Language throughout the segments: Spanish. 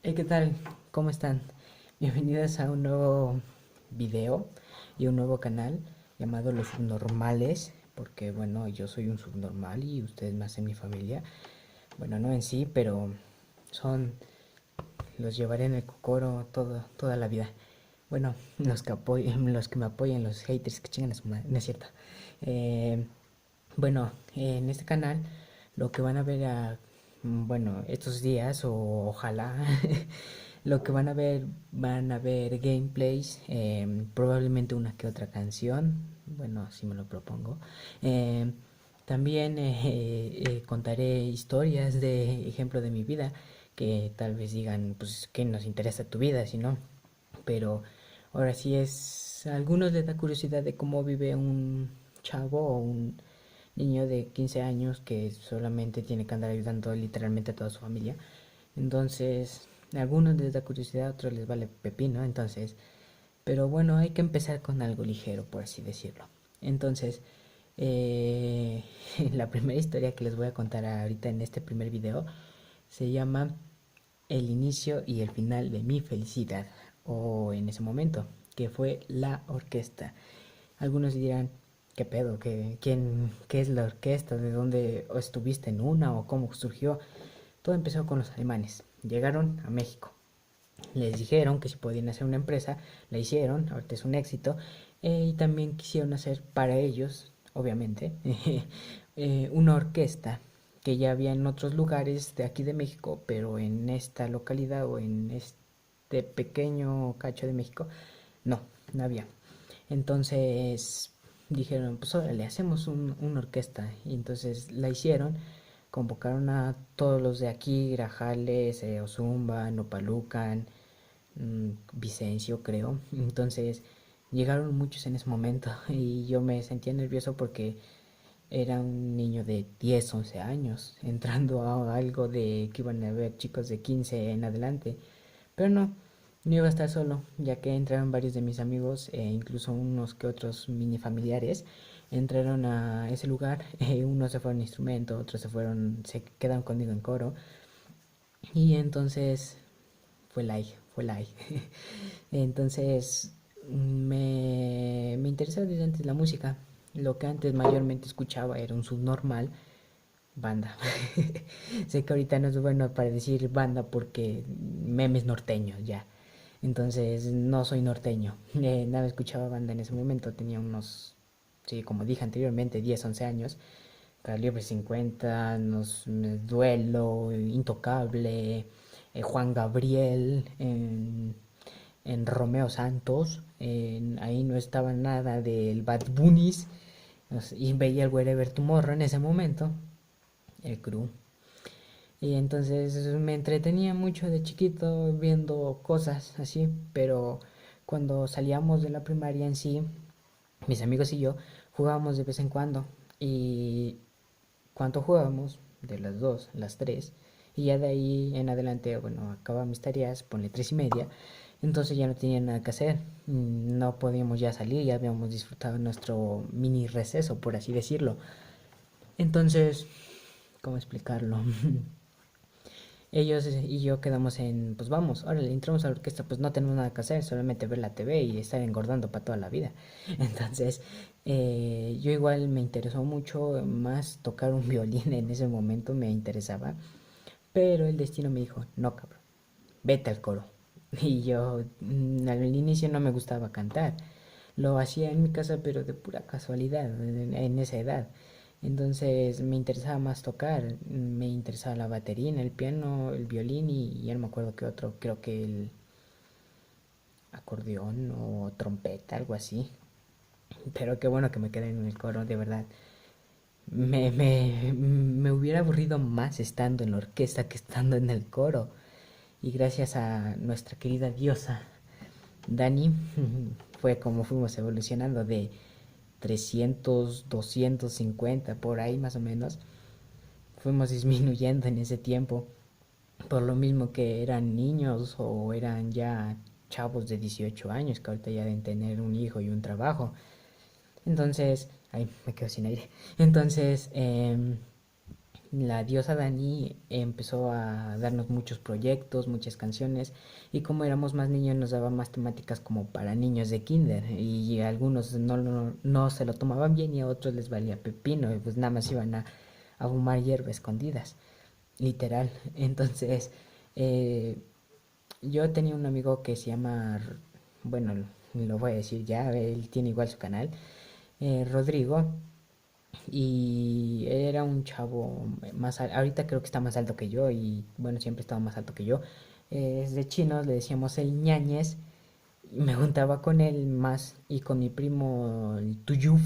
Hey, ¿qué tal? ¿Cómo están? Bienvenidos a un nuevo video y un nuevo canal llamado Los Subnormales, porque bueno, yo soy un subnormal y ustedes más en mi familia. Bueno, no en sí, pero son, los llevaré en el cocoro toda la vida. Bueno, los que me apoyen, los haters que chingan a su madre, no es cierto. Eh, bueno, en este canal lo que van a ver bueno, estos días o ojalá lo que van a ver gameplays, probablemente una que otra canción, bueno, si me lo propongo. Eh, También contaré historias de ejemplo de mi vida que tal vez digan, pues, que nos interesa tu vida, si no. Pero ahora sí a algunos les da curiosidad de cómo vive un chavo o un niño de 15 años que solamente tiene que andar ayudando literalmente a toda su familia. Entonces, a algunos les da curiosidad, a otros les vale pepino, entonces, pero bueno, hay que empezar con algo ligero, por así decirlo. Entonces, eh, la primera historia que les voy a contar ahorita en este primer video se llama El inicio y el final de mi felicidad, o en ese momento, que fue la orquesta. Algunos dirán, ¿qué pedo? ¿Qué es la orquesta? ¿De dónde estuviste en una o cómo surgió? Todo empezó con los alemanes. Llegaron a México. Les dijeron que si podían hacer una empresa, la hicieron, ahorita es un éxito. Y también quisieron hacer para ellos, obviamente, una orquesta que ya había en otros lugares de aquí de México, pero en esta localidad o en este pequeño cacho de México, no había. Entonces dijeron, pues órale, hacemos una orquesta. Y entonces la hicieron, convocaron a todos los de aquí, Grajales, Ozumba, Nopalucan, Vicencio, creo. Entonces llegaron muchos en ese momento y yo me sentía nervioso porque era un niño de 10 11 años, entrando a algo de que iban a haber chicos de 15 en adelante. Pero no iba a estar solo, ya que entraron varios de mis amigos, e incluso unos que otros mini familiares, entraron a ese lugar, unos se fueron a instrumento, otros se quedaron conmigo en coro, y entonces fue like. Entonces me interesaba desde antes la música. Lo que antes mayormente escuchaba era un subnormal, banda. Sé que ahorita no es bueno para decir banda porque memes norteños ya. Entonces no soy norteño. Nada, escuchaba banda en ese momento. Tenía unos, sí, como dije anteriormente, 10 11 años. Calibre 50, Duelo, Intocable, Juan Gabriel, en Romeo Santos. Ahí no estaba nada del Bad Bunnies. Y veía el Wherever Tomorrow en ese momento, el crew. Y entonces me entretenía mucho de chiquito viendo cosas así, pero cuando salíamos de la primaria en sí, mis amigos y yo jugábamos de vez en cuando. Y cuando jugábamos, de las 2, las 3, y ya de ahí en adelante, bueno, acababa mis tareas, ponle 3:30, entonces ya no tenía nada que hacer, no podíamos ya salir, ya habíamos disfrutado nuestro mini receso, por así decirlo. Entonces, ¿cómo explicarlo? Ellos y yo quedamos en, pues vamos, ahora le entramos a la orquesta, pues no tenemos nada que hacer, solamente ver la TV y estar engordando para toda la vida. Entonces, yo igual me interesó mucho más tocar un violín en ese momento, me interesaba, pero el destino me dijo, no cabrón, vete al coro. Y yo al inicio no me gustaba cantar. Lo hacía en mi casa, pero de pura casualidad, en esa edad. Entonces me interesaba más tocar, me interesaba la batería, el piano, el violín y ya no me acuerdo qué otro, creo que el acordeón o trompeta, algo así. Pero qué bueno que me quedé en el coro, de verdad. Me hubiera aburrido más estando en la orquesta que estando en el coro. Y gracias a nuestra querida diosa Dani, fue como fuimos evolucionando de 300 250 por ahí más o menos. Fuimos disminuyendo en ese tiempo. Por lo mismo que eran niños o eran ya chavos de 18 años que ahorita ya deben tener un hijo y un trabajo. Entonces, ay, me quedo sin aire. Entonces, la diosa Dani empezó a darnos muchos proyectos, muchas canciones, y como éramos más niños nos daba más temáticas como para niños de kinder, y algunos no se lo tomaban bien y a otros les valía pepino, y pues nada más iban a fumar hierba escondidas, literal. Entonces, eh, yo tenía un amigo que se llama, bueno, lo voy a decir ya, él tiene igual su canal, Rodrigo, y él era un chavo ahorita creo que está más alto que yo y bueno, siempre estaba más alto que yo. Es de chinos, le decíamos el ñañez. Y me juntaba con él más y con mi primo el Tuyuf.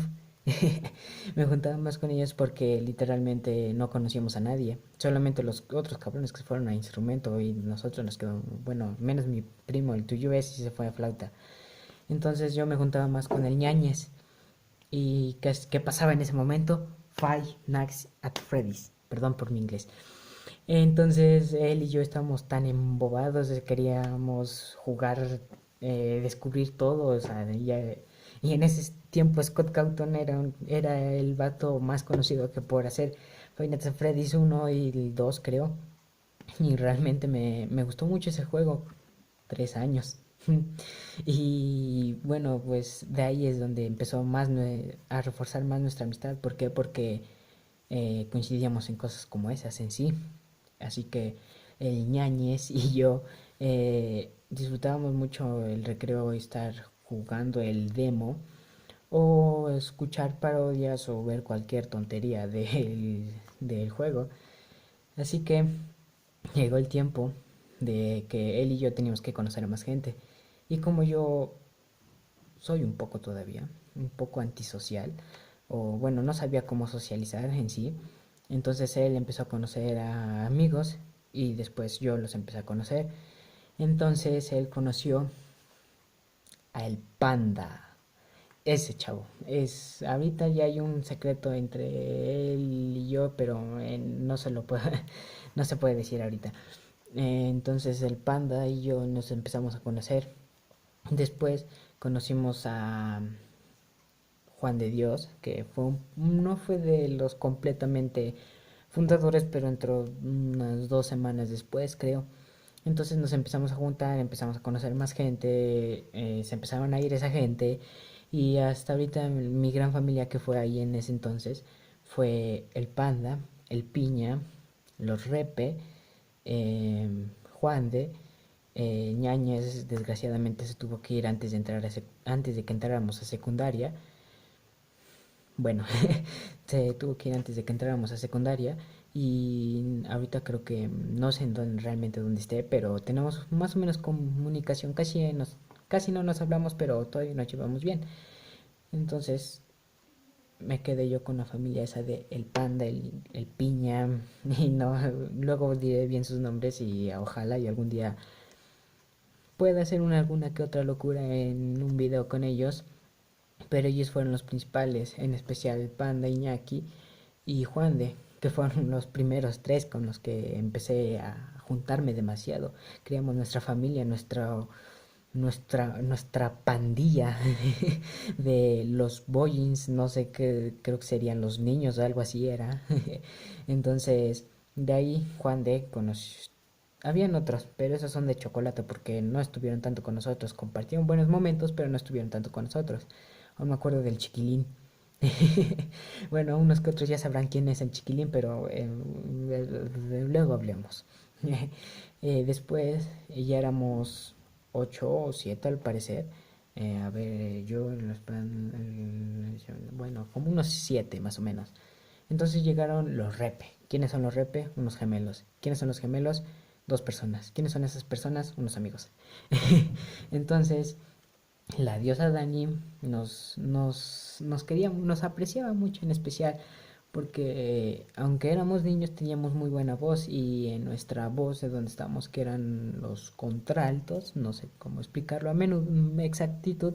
Me juntaba más con ellos porque literalmente no conocíamos a nadie. Solamente los otros cabrones que se fueron a instrumento y nosotros nos quedamos, bueno, menos mi primo, el Tuyuf ese se fue a flauta. Entonces yo me juntaba más con el ñañez. ¿Y qué pasaba en ese momento? Five Nights at Freddy's. Perdón por mi inglés. Entonces él y yo estábamos tan embobados, queríamos jugar, descubrir todo. O sea, y en ese tiempo Scott Cawthon era el vato más conocido que por hacer Five Nights at Freddy's uno y el 2 creo. Y realmente me gustó mucho ese juego. 3 años. Y bueno, pues de ahí es donde empezó más a reforzar más nuestra amistad. ¿Por qué? Porque coincidíamos en cosas como esas en sí. Así que el ñañez y yo disfrutábamos mucho el recreo, estar jugando el demo o escuchar parodias o ver cualquier tontería del juego. Así que llegó el tiempo de que él y yo teníamos que conocer a más gente. Y como yo soy un poco todavía, un poco antisocial, o bueno, no sabía cómo socializar en sí, entonces él empezó a conocer a amigos y después yo los empecé a conocer. Entonces él conoció a el panda, ese chavo. Ahorita ya hay un secreto entre él y yo, pero no se lo puedo, no se puede decir ahorita. Entonces el panda y yo nos empezamos a conocer. Después conocimos a Juan de Dios, que no fue de los completamente fundadores, pero entró unas 2 semanas después, creo. Entonces nos empezamos a juntar, empezamos a conocer más gente, se empezaron a ir esa gente y hasta ahorita mi gran familia que fue ahí en ese entonces fue el Panda, el Piña, los Repe, Juan de, Ñañez desgraciadamente se tuvo que ir antes de antes de que entráramos a secundaria. Bueno, se tuvo que ir antes de que entráramos a secundaria y ahorita creo que no sé realmente dónde esté, pero tenemos más o menos comunicación, casi no nos hablamos, pero todavía nos llevamos bien. Entonces me quedé yo con la familia esa de el panda, el piña, y no, luego diré bien sus nombres y ojalá y algún día pueda hacer alguna que otra locura en un video con ellos, pero ellos fueron los principales, en especial el panda, Iñaki y Juan de, que fueron los primeros tres con los que empecé a juntarme demasiado. Creamos nuestra familia, nuestra pandilla de los boyins, no sé qué, creo que serían los niños o algo así era. Entonces, de ahí Juan de conoció. Habían otros, pero esos son de chocolate porque no estuvieron tanto con nosotros. Compartieron buenos momentos, pero no estuvieron tanto con nosotros. Aún me acuerdo del chiquilín. Bueno, unos que otros ya sabrán quién es el chiquilín, pero luego hablemos. Después ya éramos 8 o 7 al parecer. A ver, yo bueno, como unos 7 más o menos. Entonces llegaron los repe. ¿Quiénes son los repe? Unos gemelos. ¿Quiénes son los gemelos? 2 personas. ¿Quiénes son esas personas? Unos amigos. Entonces, la diosa Dani nos quería, nos apreciaba mucho en especial porque aunque éramos niños teníamos muy buena voz y en nuestra voz de donde estamos que eran los contraltos, no sé cómo explicarlo a menos exactitud,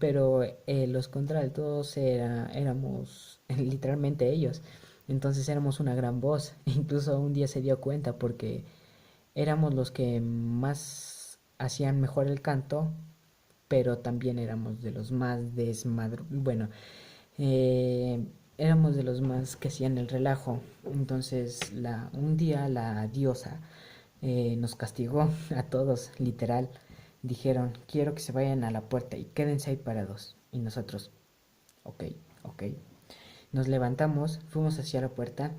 pero los contraltos éramos literalmente ellos, entonces éramos una gran voz, incluso un día se dio cuenta porque éramos los que más hacían mejor el canto, pero también éramos de los más bueno, éramos de los más que hacían el relajo. Entonces un día la diosa nos castigó a todos, literal. Dijeron, quiero que se vayan a la puerta y quédense ahí parados. Y nosotros, ok, ok. Nos levantamos, fuimos hacia la puerta.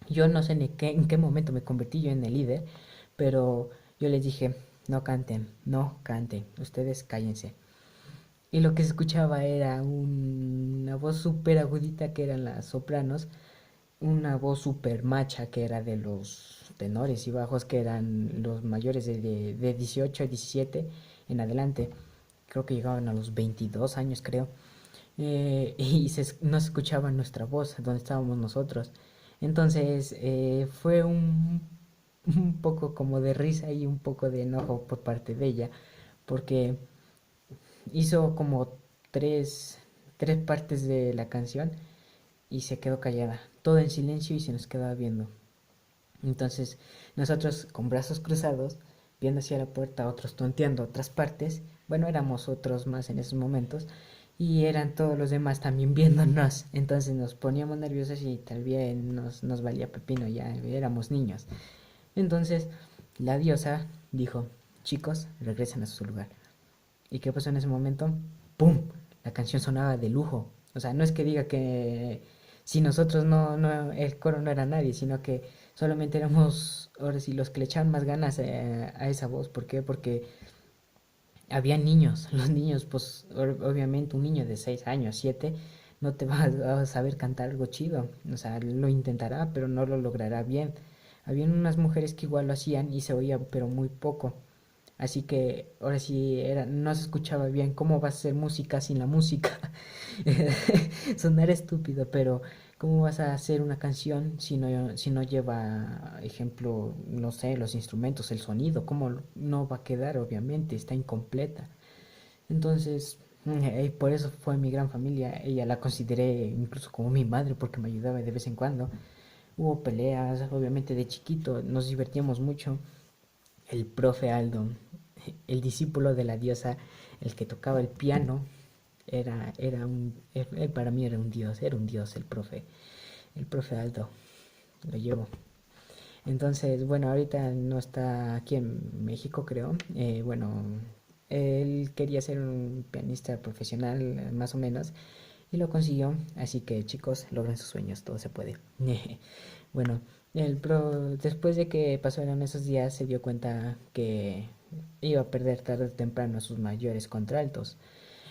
Yo no sé ni en qué momento me convertí yo en el líder, pero yo les dije, no canten, no canten, ustedes cállense. Y lo que se escuchaba era una voz súper agudita que eran las sopranos, una voz súper macha que era de los tenores y bajos que eran los mayores de 18 a 17 en adelante. Creo que llegaban a los 22 años, creo. Y no se escuchaba nuestra voz donde estábamos nosotros. Entonces fue un poco como de risa y un poco de enojo por parte de ella, porque hizo como tres, tres partes de la canción y se quedó callada, todo en silencio y se nos quedaba viendo. Entonces nosotros con brazos cruzados, viendo hacia la puerta, otros tonteando otras partes, bueno, éramos otros más en esos momentos, y eran todos los demás también viéndonos, entonces nos poníamos nerviosos y tal vez nos valía pepino, ya éramos niños. Entonces la diosa dijo, chicos, regresen a su lugar. ¿Y qué pasó en ese momento? ¡Pum! La canción sonaba de lujo. O sea, no es que diga que si nosotros no, el coro no era nadie, sino que solamente éramos, ahora sí, los que le echaban más ganas a esa voz. ¿Por qué? Porque había niños. Los niños, pues, obviamente un niño de 6 años, 7 no te va a saber cantar algo chido. O sea, lo intentará, pero no lo logrará bien. Habían unas mujeres que igual lo hacían y se oía, pero muy poco. Así que ahora sí no se escuchaba bien. ¿Cómo vas a hacer música sin la música? Sonar estúpido, pero ¿cómo vas a hacer una canción si no lleva, ejemplo, no sé, los instrumentos, el sonido? ¿Cómo no va a quedar? Obviamente, está incompleta. Entonces, por eso fue mi gran familia. Ella la consideré incluso como mi madre porque me ayudaba de vez en cuando. Hubo peleas, obviamente de chiquito, nos divertíamos mucho. El profe Aldo, el discípulo de la diosa, el que tocaba el piano, él para mí era un dios el profe Aldo, lo llevo. Entonces, bueno, ahorita no está aquí en México, creo. Bueno, él quería ser un pianista profesional, más o menos, y lo consiguió. Así que, chicos, logren sus sueños, todo se puede. Bueno, después de que pasaron esos días, se dio cuenta que iba a perder tarde o temprano a sus mayores contraltos.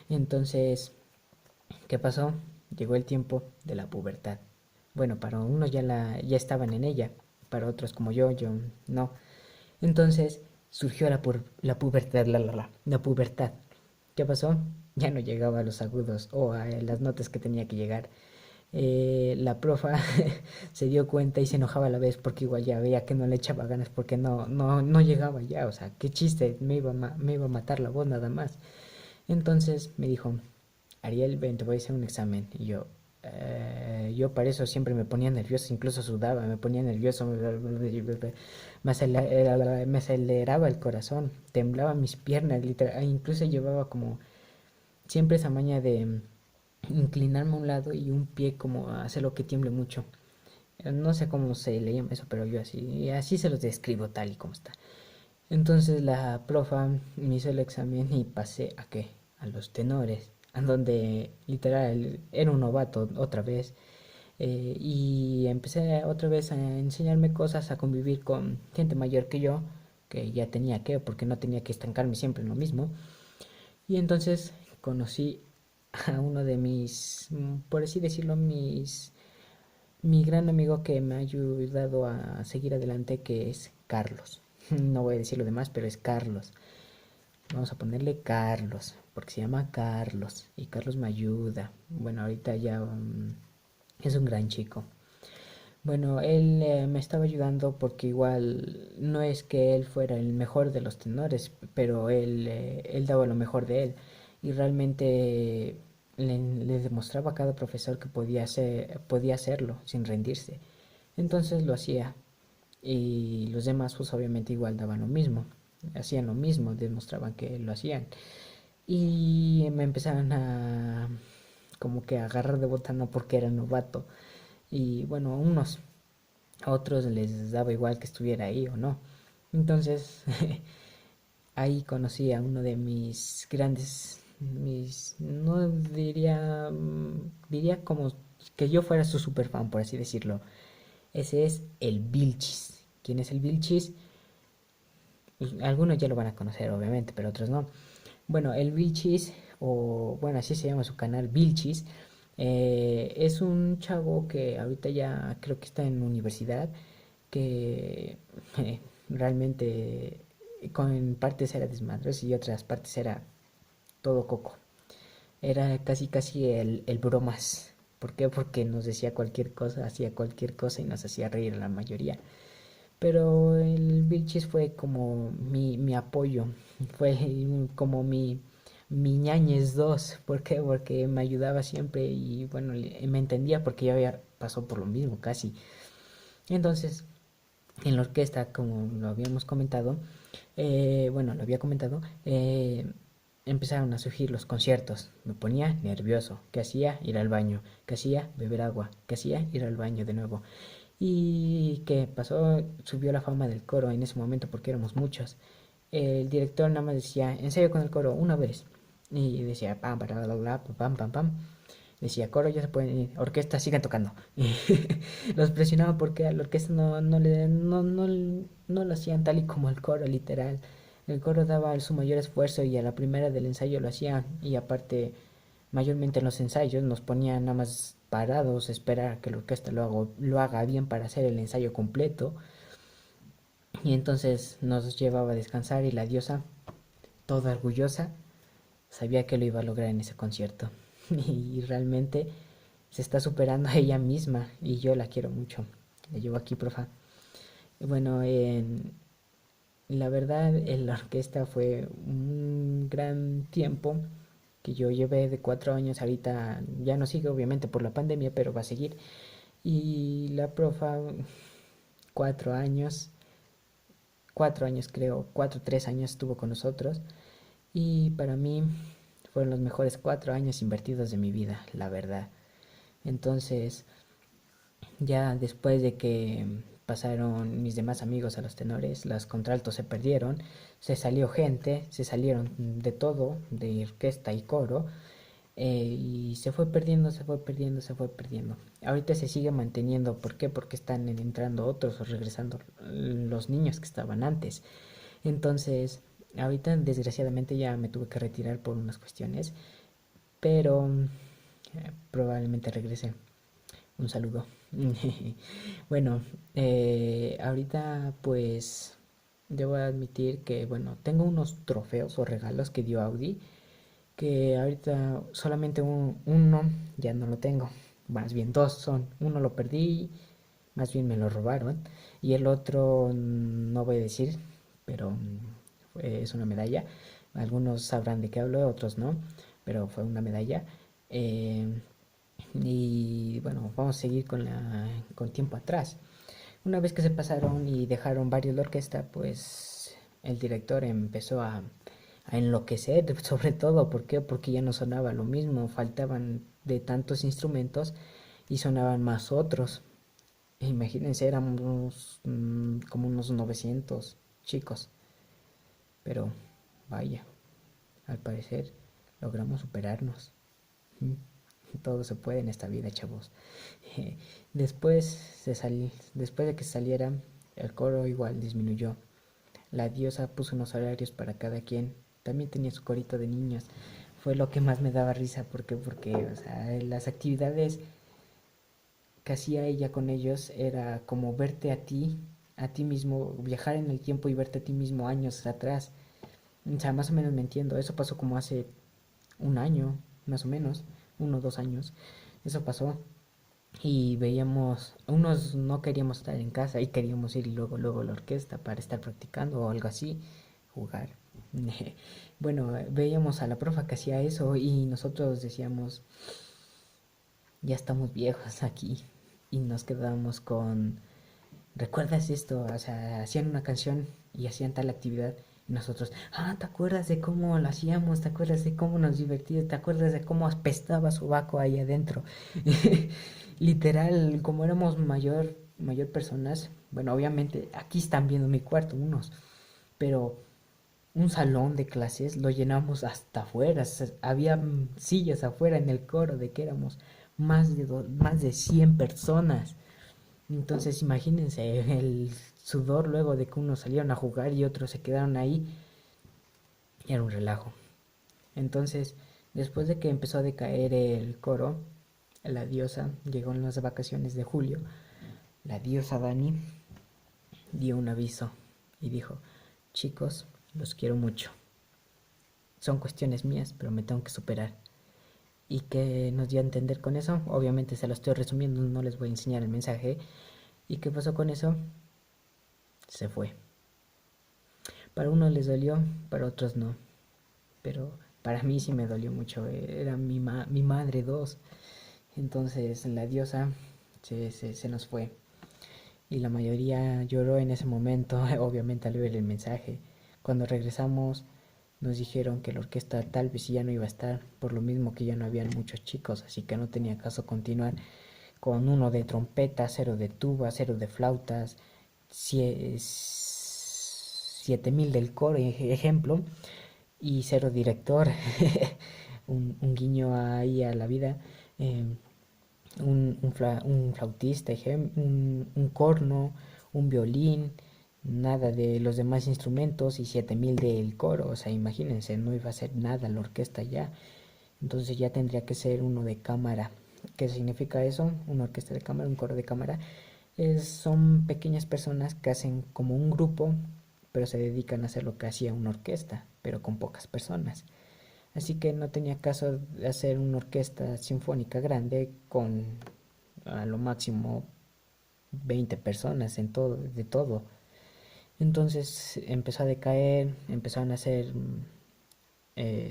Entonces, ¿qué pasó? Llegó el tiempo de la pubertad. Bueno, para unos ya estaban en ella, para otros como yo no. Entonces surgió la pubertad, la pubertad. ¿Qué pasó? Ya no llegaba a los agudos o a las notas que tenía que llegar. La profa se dio cuenta y se enojaba a la vez porque igual ya veía que no le echaba ganas porque no llegaba ya. O sea, qué chiste, me iba a matar la voz nada más. Entonces me dijo, Ariel, ven, te voy a hacer un examen. Y yo para eso siempre me ponía nervioso, incluso sudaba, me ponía nervioso, me aceleraba el corazón, temblaban mis piernas, literal, incluso llevaba como siempre esa maña de inclinarme a un lado y un pie como a hacer lo que tiemble mucho. No sé cómo se le llama eso, pero yo así se los describo tal y como está. Entonces la profa me hizo el examen y pasé a qué? A los tenores, en donde literal era un novato otra vez. Y empecé otra vez a enseñarme cosas, a convivir con gente mayor que yo, que ya tenía que, porque no tenía que estancarme siempre en lo mismo. Y entonces conocí a uno de por así decirlo, mi gran amigo que me ha ayudado a seguir adelante, que es Carlos. No voy a decir lo demás, pero es Carlos. Vamos a ponerle Carlos, porque se llama Carlos y Carlos me ayuda. Bueno, ahorita ya es un gran chico. Bueno, él me estaba ayudando porque igual no es que él fuera el mejor de los tenores, pero él daba lo mejor de él y realmente le demostraba a cada profesor que podía hacerlo sin rendirse. Entonces lo hacía y los demás pues obviamente igual daban lo mismo, hacían lo mismo, demostraban que lo hacían y me empezaron como que agarrar de botana porque era novato. Y bueno, a otros les daba igual que estuviera ahí o no. Entonces, ahí conocí a uno de mis grandes, no diría, diría como que yo fuera su super fan, por así decirlo. Ese es el Vilchis. ¿Quién es el Vilchis? Pues, algunos ya lo van a conocer, obviamente, pero otros no. Bueno, el Vilchis, o bueno, así se llama su canal, Vilchis, es un chavo que ahorita ya creo que está en universidad, que realmente con partes era desmadroso y otras partes era todo coco. Era casi casi el bromas. ¿Por qué? Porque nos decía cualquier cosa, hacía cualquier cosa y nos hacía reír a la mayoría. Pero el Vilchis fue como mi apoyo, fue como mi ñañez 2. ¿Por qué? Porque me ayudaba siempre y bueno, me entendía porque ya había pasado por lo mismo casi. Entonces, en la orquesta, como lo habíamos comentado, bueno, lo había comentado, empezaron a surgir los conciertos. Me ponía nervioso. ¿Qué hacía? Ir al baño. ¿Qué hacía? Beber agua. ¿Qué hacía? Ir al baño de nuevo. ¿Y qué pasó? Subió la fama del coro en ese momento porque éramos muchos. El director nada más decía, ensayo con el coro una vez. Y decía, pam, pam, pam, pam, pam, pam. Decía, coro, ya se pueden ir. Orquesta, sigan tocando. Y los presionaba porque a la orquesta no lo hacían tal y como el coro, literal. El coro daba su mayor esfuerzo y a la primera del ensayo lo hacían. Y aparte, mayormente en los ensayos nos ponían nada más parados, esperar a que la orquesta lo haga bien para hacer el ensayo completo. Y entonces nos llevaba a descansar y la diosa, toda orgullosa, sabía que lo iba a lograr en ese concierto. Y realmente se está superando a ella misma y yo la quiero mucho. La llevo aquí, profa. Y bueno, la verdad, en la orquesta fue un gran tiempo que yo llevé de 4 años. Ahorita ya no sigue, obviamente, por la pandemia, pero va a seguir. Y la profa, 4 años, 4 años creo, 3 años estuvo con nosotros. Y para mí fueron los mejores 4 años invertidos de mi vida, la verdad. Entonces, ya después de que pasaron mis demás amigos a los tenores, los contraltos se perdieron, se salió gente, se salieron de todo, de orquesta y coro, y se fue perdiendo, se fue perdiendo, se fue perdiendo. Ahorita se sigue manteniendo, ¿por qué? Porque están entrando otros o regresando los niños que estaban antes. Entonces, ahorita desgraciadamente ya me tuve que retirar por unas cuestiones, pero probablemente regrese. Un saludo. Bueno, ahorita pues debo admitir que, bueno, tengo unos trofeos o regalos que dio Audi, que ahorita solamente uno ya no lo tengo. Más bien dos son. Uno lo perdí, más bien me lo robaron. Y el otro no voy a decir, pero es una medalla. Algunos sabrán de qué hablo, otros no, pero fue una medalla. Eh, y bueno, vamos a seguir con tiempo atrás. Una vez que se pasaron y dejaron varios la orquesta, pues el director empezó a enloquecer, sobre todo, ¿por qué? Porque ya no sonaba lo mismo, faltaban de tantos instrumentos y sonaban más otros. Imagínense, éramos como unos 900 chicos, pero vaya, al parecer logramos superarnos. Mm. Todo se puede en esta vida, chavos. Después, después de que saliera, el coro igual disminuyó. La diosa puso unos horarios para cada quien. También tenía su corito de niños. Fue lo que más me daba risa. ¿Por qué? Porque, o sea, las actividades que hacía ella con ellos era como verte a ti mismo, viajar en el tiempo y verte a ti mismo años atrás. O sea, más o menos me entiendo. Eso pasó como hace un año, más o menos, 1 o 2 años. Eso pasó. Y veíamos, unos no queríamos estar en casa y queríamos ir luego a la orquesta para estar practicando o algo así, jugar. Bueno, veíamos a la profa que hacía eso y nosotros decíamos, ya estamos viejos aquí. Y nos quedábamos con, ¿recuerdas esto? O sea, hacían una canción y hacían tal actividad Y nosotros, ¿te acuerdas de cómo lo hacíamos? ¿Te acuerdas de cómo nos divertíamos? ¿Te acuerdas de cómo apestaba sobaco ahí adentro? Literal, como éramos mayor personas, bueno, obviamente aquí están viendo mi cuarto unos, pero un salón de clases lo llenamos hasta afuera. Había sillas afuera en el coro de que éramos más de 100 personas. Entonces imagínense el sudor luego de que unos salieron a jugar y otros se quedaron ahí. Era un relajo. Entonces, después de que empezó a decaer el coro, la diosa llegó en las vacaciones de julio. La diosa Dani dio un aviso y dijo, chicos, los quiero mucho. Son cuestiones mías, pero me tengo que superar. ¿Y qué nos dio a entender con eso? Obviamente se lo estoy resumiendo, no les voy a enseñar el mensaje. ¿Y qué pasó con eso? Se fue. Para unos les dolió, para otros no. Pero para mí sí me dolió mucho. Era mi madre dos. Entonces la diosa se nos fue. Y la mayoría lloró en ese momento, obviamente al ver el mensaje. Cuando regresamos nos dijeron que la orquesta tal vez ya no iba a estar, por lo mismo que ya no habían muchos chicos, así que no tenía caso continuar con uno de trompeta, cero de tuba, cero de flautas, 7000 del coro, ejemplo, y cero director. Un guiño ahí a la vida. Eh, un flautista, un corno, un violín, nada de los demás instrumentos y 7000 del coro. O sea, imagínense, no iba a ser nada la orquesta ya. Entonces ya tendría que ser uno de cámara. ¿Qué significa eso? Una orquesta de cámara, un coro de cámara. Son pequeñas personas que hacen como un grupo, pero se dedican a hacer lo que hacía una orquesta, pero con pocas personas. Así que no tenía caso de hacer una orquesta sinfónica grande con a lo máximo 20 personas en todo, de todo. Entonces empezó a decaer, empezaron a hacer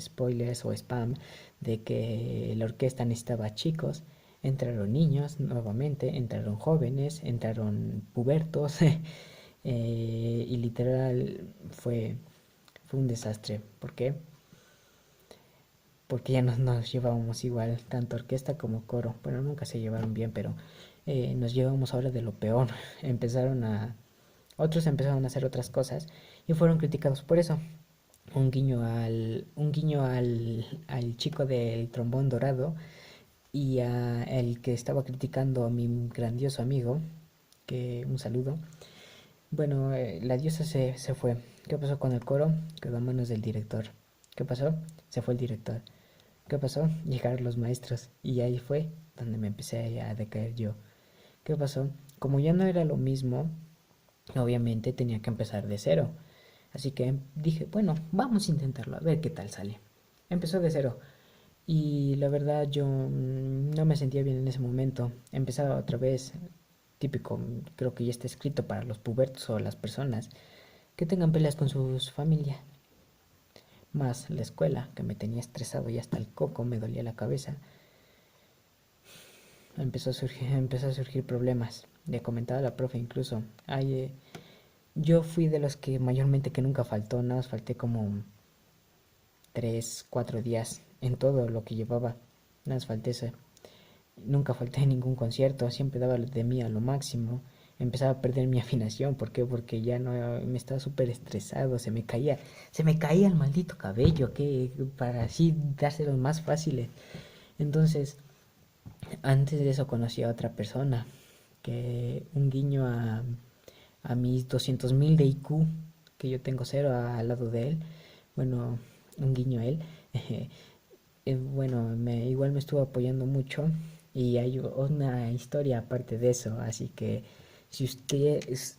spoilers o spam de que la orquesta necesitaba chicos. Entraron niños nuevamente, entraron jóvenes, entraron pubertos y literal fue un desastre. ¿Por qué? Porque ya nos llevábamos igual, tanto orquesta como coro. Bueno, nunca se llevaron bien, pero nos llevamos ahora de lo peor. Otros empezaron a hacer otras cosas y fueron criticados por eso. Un guiño al chico del trombón dorado y a el que estaba criticando a mi grandioso amigo, que un saludo. Bueno, la diosa se fue. ¿Qué pasó con el coro? Quedó a manos del director. ¿Qué pasó? Se fue el director. ¿Qué pasó? Llegaron los maestros y ahí fue donde me empecé a decaer yo. ¿Qué pasó? Como ya no era lo mismo, obviamente tenía que empezar de cero. Así que dije, bueno, vamos a intentarlo, a ver qué tal sale. Empezó de cero y la verdad yo no me sentía bien en ese momento. Empezaba otra vez, típico, creo que ya está escrito para los pubertos o las personas que tengan peleas con sus familia. Más la escuela, que me tenía estresado y hasta el coco, me dolía la cabeza. Empezó a surgir problemas. Le comentaba a la profe incluso. Yo fui de los que mayormente que nunca faltó, nada más falté como 3, 4 días en todo lo que llevaba. Nada más falté eso. Nunca falté en ningún concierto, siempre daba de mí a lo máximo. Empezaba a perder mi afinación, ¿por qué? Porque ya no me estaba súper estresado, se me caía el maldito cabello, que para así dárselos más fáciles. Entonces, antes de eso conocí a otra persona, que un guiño a mis 200.000 de IQ, que yo tengo cero al lado de él, bueno, un guiño a él, bueno, igual me estuvo apoyando mucho y hay una historia aparte de eso, así que si ustedes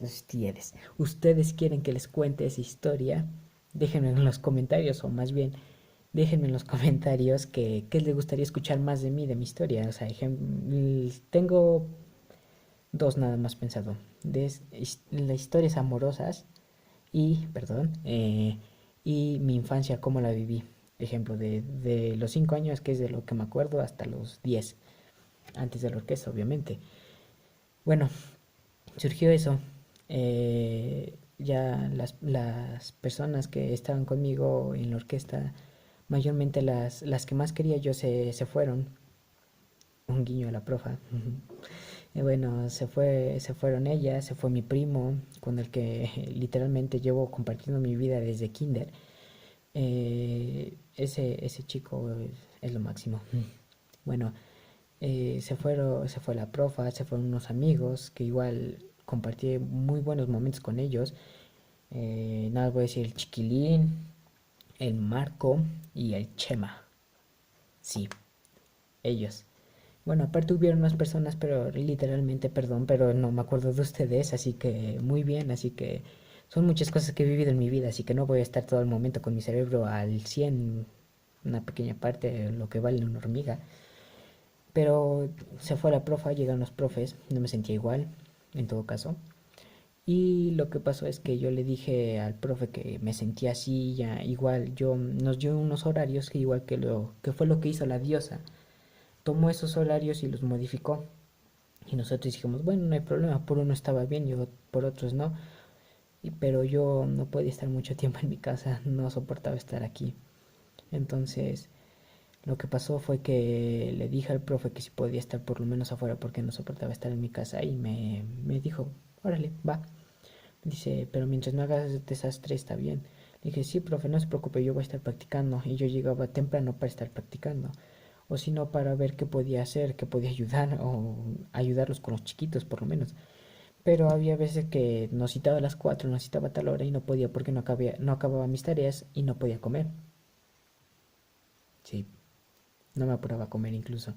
quieren que les cuente esa historia, déjenme en los comentarios o más bien déjenme en los comentarios que les gustaría escuchar más de mí, de mi historia. O sea, tengo dos nada más pensado. Las historias amorosas y mi infancia, cómo la viví. Ejemplo, de los 5 años, que es de lo que me acuerdo, hasta los 10 antes de la orquesta, obviamente. Bueno, surgió eso. ya las personas que estaban conmigo en la orquesta, mayormente las que más quería yo se fueron. Un guiño a la profa. Y bueno, se fueron ellas, se fue mi primo, con el que literalmente llevo compartiendo mi vida desde kinder. Ese chico es lo máximo. Bueno, se fue la profa, se fueron unos amigos que igual compartí muy buenos momentos con ellos. Nada, voy a decir el Chiquilín, el Marco y el Chema. Sí, ellos. Bueno, aparte hubieron más personas, pero literalmente, perdón, pero no me acuerdo de ustedes, así que muy bien, así que son muchas cosas que he vivido en mi vida, así que no voy a estar todo el momento con mi cerebro al 100, una pequeña parte de lo que vale una hormiga. Pero se fue la profa, llegaron los profes, no me sentía igual, en todo caso. Y lo que pasó es que yo le dije al profe que me sentía así, ya igual, yo nos dio unos horarios que igual que fue lo que hizo la diosa. Tomó esos horarios y los modificó. Y nosotros dijimos, bueno, no hay problema, por uno estaba bien y por otros no. Pero yo no podía estar mucho tiempo en mi casa, no soportaba estar aquí. Entonces, lo que pasó fue que le dije al profe que si podía estar por lo menos afuera porque no soportaba estar en mi casa y me dijo, órale, va. Dice, pero mientras no hagas desastre está bien. Le dije, sí, profe, no se preocupe, yo voy a estar practicando. Y yo llegaba temprano para estar practicando. O si no, para ver qué podía hacer, qué podía ayudar o ayudarlos con los chiquitos por lo menos. Pero había veces que nos citaba a las 4, nos citaba a tal hora y no podía porque no acababa mis tareas y no podía comer. Sí, no me apuraba a comer incluso.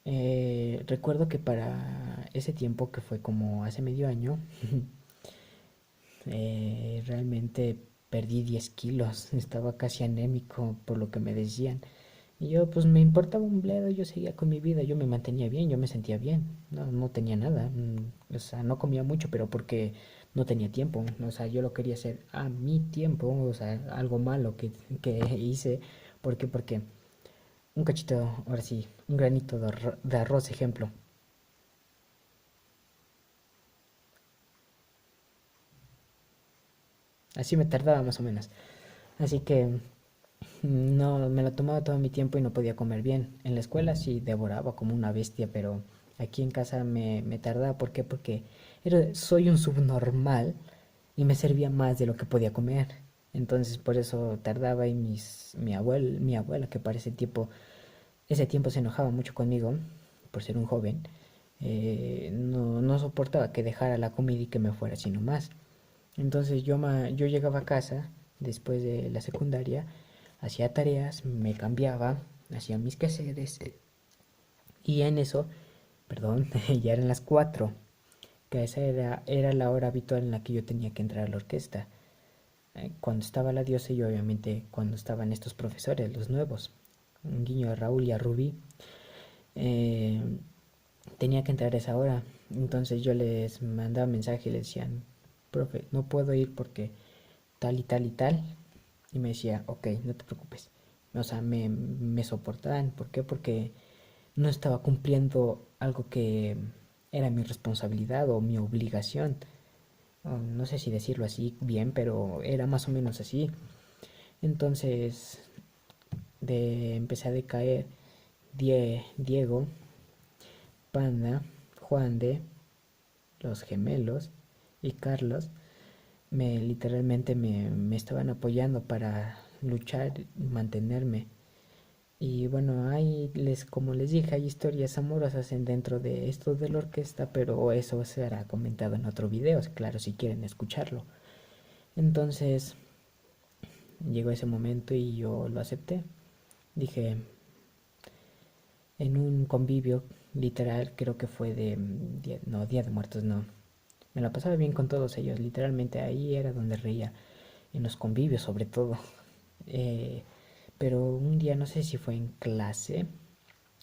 Recuerdo que para ese tiempo, que fue como hace medio año, realmente perdí 10 kilos, estaba casi anémico por lo que me decían. Y yo pues me importaba un bledo, yo seguía con mi vida, yo me mantenía bien, yo me sentía bien, no tenía nada, o sea, no comía mucho, pero porque no tenía tiempo, o sea, yo lo quería hacer a mi tiempo, o sea, algo malo que hice, ¿por qué? Porque un cachito, ahora sí, un granito de arroz, ejemplo, así me tardaba más o menos, así que no, me lo tomaba todo mi tiempo y no podía comer bien. En la escuela sí devoraba como una bestia, pero aquí en casa me tardaba. ¿Por qué? Porque soy un subnormal y me servía más de lo que podía comer. Entonces por eso tardaba y mi abuela, que para ese tiempo se enojaba mucho conmigo por ser un joven, no soportaba que dejara la comida y que me fuera sino más. Entonces yo llegaba a casa después de la secundaria, hacía tareas, me cambiaba, hacía mis quehaceres y en eso, perdón, ya eran las 4, que esa era la hora habitual en la que yo tenía que entrar a la orquesta. Cuando estaba la diosa y obviamente cuando estaban estos profesores, los nuevos, un guiño a Raúl y a Rubí, eh, tenía que entrar a esa hora. Entonces yo les mandaba mensaje y les decían, profe, no puedo ir porque tal y tal y tal. Y me decía, ok, no te preocupes. O sea, me soportaban. ¿Por qué? Porque no estaba cumpliendo algo que era mi responsabilidad o mi obligación. No sé si decirlo así bien, pero era más o menos así. Entonces, empecé a decaer. Diego, Panda, Juan de, los gemelos y Carlos literalmente me estaban apoyando para luchar y mantenerme. Y bueno, como les dije, hay historias amorosas dentro de esto de la orquesta, pero eso será comentado en otro video, claro, si quieren escucharlo. Entonces llegó ese momento y yo lo acepté. Dije, en un convivio literal, creo que fue no, Día de Muertos, no. Me la pasaba bien con todos ellos, literalmente ahí era donde reía, en los convivios sobre todo. Eh, pero un día no sé si fue en clase,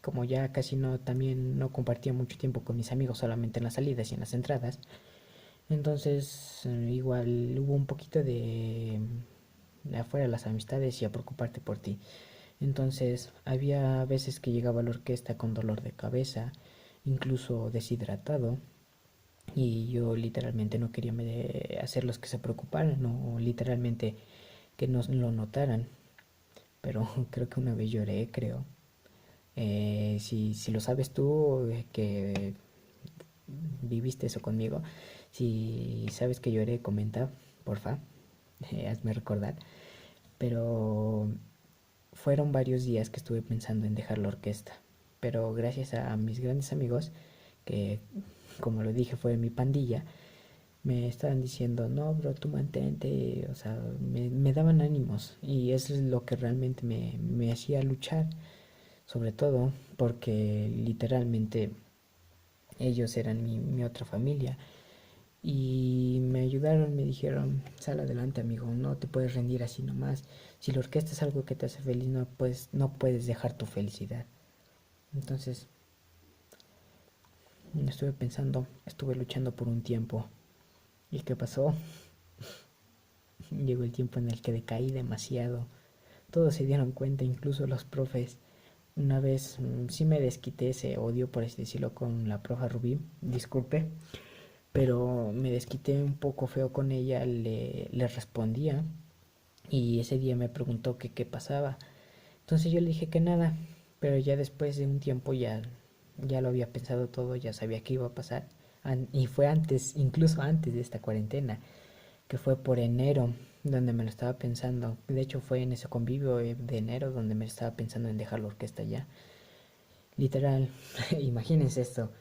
como ya casi no, también no compartía mucho tiempo con mis amigos, solamente en las salidas y en las entradas. Entonces, igual hubo un poquito de afuera las amistades y a preocuparte por ti. Entonces, había veces que llegaba a la orquesta con dolor de cabeza, incluso deshidratado. y yo literalmente no quería hacerlos que se preocuparan o literalmente que no lo notaran, pero creo que una vez lloré, creo. Si lo sabes tú, que viviste eso conmigo, si sabes que lloré, comenta, porfa, hazme recordar. Pero fueron varios días que estuve pensando en dejar la orquesta, pero gracias a mis grandes amigos, que como lo dije fue mi pandilla, me estaban diciendo, no, bro, tú mantente, o sea, me daban ánimos y eso es lo que realmente me hacía luchar, sobre todo porque literalmente ellos eran mi otra familia y me ayudaron, me dijeron, sal adelante amigo, no te puedes rendir así nomás, si la orquesta es algo que te hace feliz, no puedes dejar tu felicidad. Entonces, estuve pensando, estuve luchando por un tiempo. ¿Y qué pasó? Llegó el tiempo en el que decaí demasiado. Todos se dieron cuenta, incluso los profes. Una vez sí me desquité ese odio, por así decirlo, con la profa Rubí, disculpe, pero me desquité un poco feo con ella, le respondía y ese día me preguntó que qué pasaba. Entonces yo le dije que nada, pero ya después de un tiempo ya lo había pensado todo, ya sabía que iba a pasar. Y fue antes, incluso antes de esta cuarentena, que fue por enero, donde me lo estaba pensando. De hecho fue en ese convivio de enero donde me estaba pensando en dejar la orquesta ya. Literal, imagínense esto,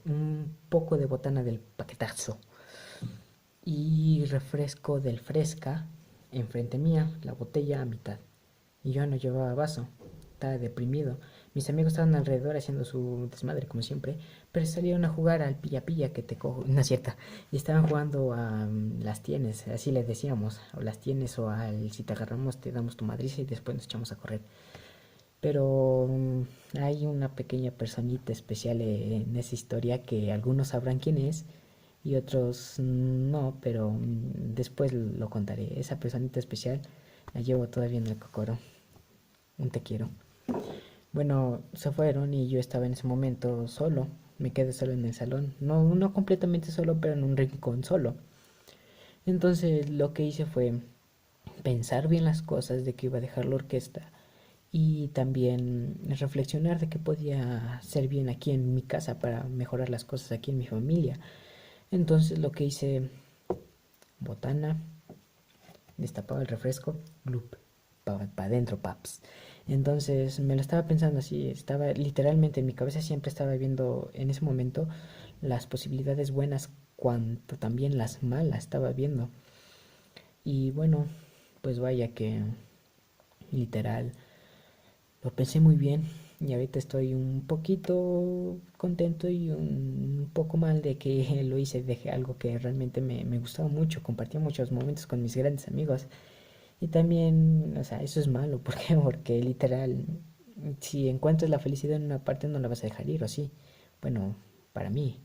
un poco de botana del paquetazo y refresco del Fresca enfrente mía, la botella a mitad. Y yo no llevaba vaso, estaba deprimido. Mis amigos estaban alrededor haciendo su desmadre como siempre, pero salieron a jugar al pilla pilla que te cojo, no es cierta, y estaban jugando a las tienes, así les decíamos, o las tienes o al si te agarramos te damos tu madriza y después nos echamos a correr. Pero hay una pequeña personita especial en esa historia que algunos sabrán quién es y otros no, pero después lo contaré. Esa personita especial la llevo todavía en el cocoro. Un te quiero. Bueno, se fueron y yo estaba en ese momento solo. Me quedé solo en el salón. No completamente solo, pero en un rincón solo. Entonces lo que hice fue pensar bien las cosas de que iba a dejar la orquesta y también reflexionar de qué podía hacer bien aquí en mi casa para mejorar las cosas aquí en mi familia. Entonces lo que hice, botana, destapaba el refresco, glup, para adentro, paps. Entonces me lo estaba pensando así, estaba literalmente en mi cabeza siempre estaba viendo en ese momento las posibilidades buenas cuanto también las malas estaba viendo. Y bueno, pues vaya que literal lo pensé muy bien y ahorita estoy un poquito contento y un poco mal de que lo hice, dejé algo que realmente me gustaba mucho, compartía muchos momentos con mis grandes amigos y también, o sea, eso es malo, ¿por qué? Porque literal, si encuentras la felicidad en una parte no la vas a dejar ir, ¿o sí? Bueno, para mí.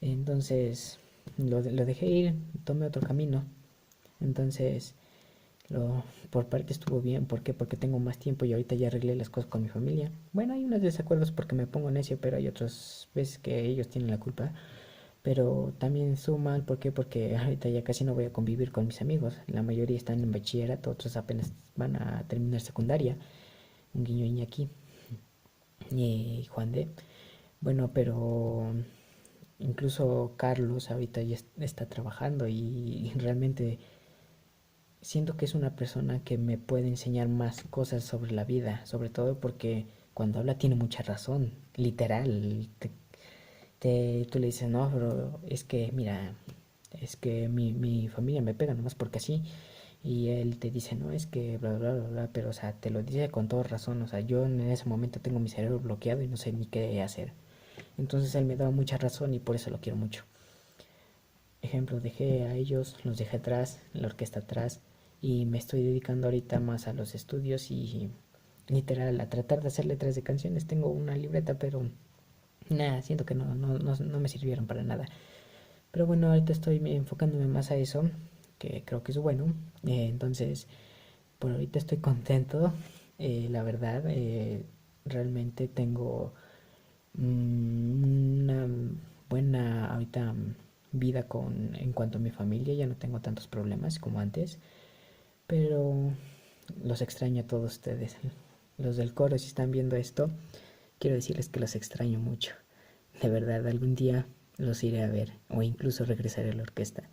Entonces, lo dejé ir, tomé otro camino. Entonces, por parte estuvo bien. ¿Por qué? Porque tengo más tiempo y ahorita ya arreglé las cosas con mi familia. Bueno, hay unos desacuerdos porque me pongo necio, pero hay otras veces que ellos tienen la culpa. Pero también estuvo mal, ¿por qué? Porque ahorita ya casi no voy a convivir con mis amigos. La mayoría están en bachillerato, otros apenas van a terminar secundaria. Un guiño Iñaki y Juan de. Bueno, pero incluso Carlos ahorita ya está trabajando y realmente siento que es una persona que me puede enseñar más cosas sobre la vida, sobre todo porque cuando habla tiene mucha razón, literal. Tú le dices, no, pero es que, mira, es que mi familia me pega nomás porque así. Y él te dice, no, es que bla, bla, bla, bla, pero, o sea, te lo dice con toda razón. O sea, yo en ese momento tengo mi cerebro bloqueado y no sé ni qué hacer. Entonces él me daba mucha razón y por eso lo quiero mucho. Ejemplo, dejé a ellos, los dejé atrás, la orquesta atrás y me estoy dedicando ahorita más a los estudios y literal a tratar de hacer letras de canciones. Tengo una libreta, pero nada, siento que no me sirvieron para nada. Pero bueno, ahorita estoy enfocándome más a eso, que creo que es bueno. Entonces, por ahorita estoy contento, la verdad. Realmente tengo una buena ahorita. vida en cuanto a mi familia, ya no tengo tantos problemas como antes, pero los extraño a todos ustedes. Los del coro, si están viendo esto, quiero decirles que los extraño mucho. De verdad, algún día los iré a ver o incluso regresaré a la orquesta.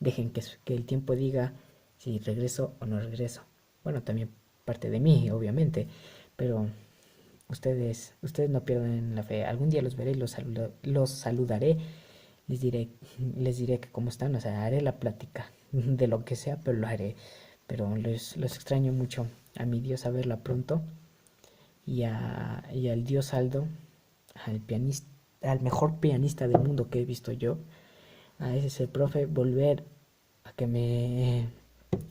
Dejen que el tiempo diga si regreso o no regreso. Bueno, también parte de mí, obviamente, pero ustedes no pierdan la fe. Algún día los veré y los saludaré. Les diré, les diré que cómo están, o sea, haré la plática de lo que sea, pero lo haré. Pero los extraño mucho. A mi Dios a verla pronto y al Dios Aldo, al pianista, al mejor pianista del mundo que he visto yo, a ese es el profe, volver a que me,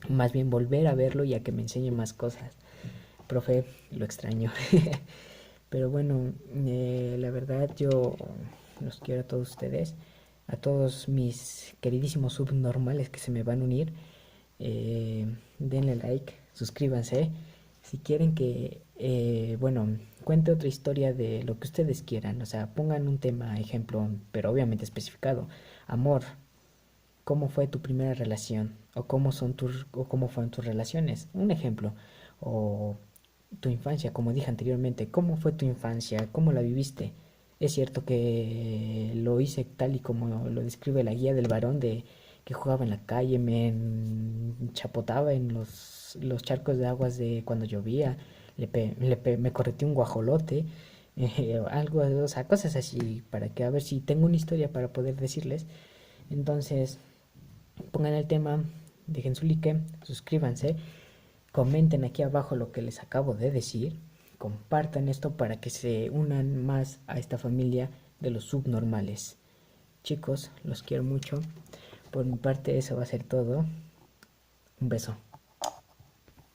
más bien volver a verlo y a que me enseñe más cosas. Profe, lo extraño. Pero bueno, la verdad yo los quiero a todos ustedes, a todos mis queridísimos subnormales que se me van a unir. Denle like, suscríbanse. Si quieren que, bueno, cuente otra historia de lo que ustedes quieran, o sea, pongan un tema, ejemplo, pero obviamente especificado. Amor, ¿cómo fue tu primera relación? O cómo fueron tus relaciones. Un ejemplo. O tu infancia, como dije anteriormente, ¿cómo fue tu infancia? ¿Cómo la viviste? Es cierto que lo hice tal y como lo describe la guía del varón de que jugaba en la calle, me chapotaba en los charcos de aguas de cuando llovía, me correteé un guajolote, algo, o sea, cosas así, para que a ver si tengo una historia para poder decirles. Entonces, pongan el tema, dejen su like, suscríbanse, comenten aquí abajo lo que les acabo de decir, compartan esto para que se unan más a esta familia de los subnormales. Chicos, los quiero mucho. Por mi parte eso va a ser todo. Un beso.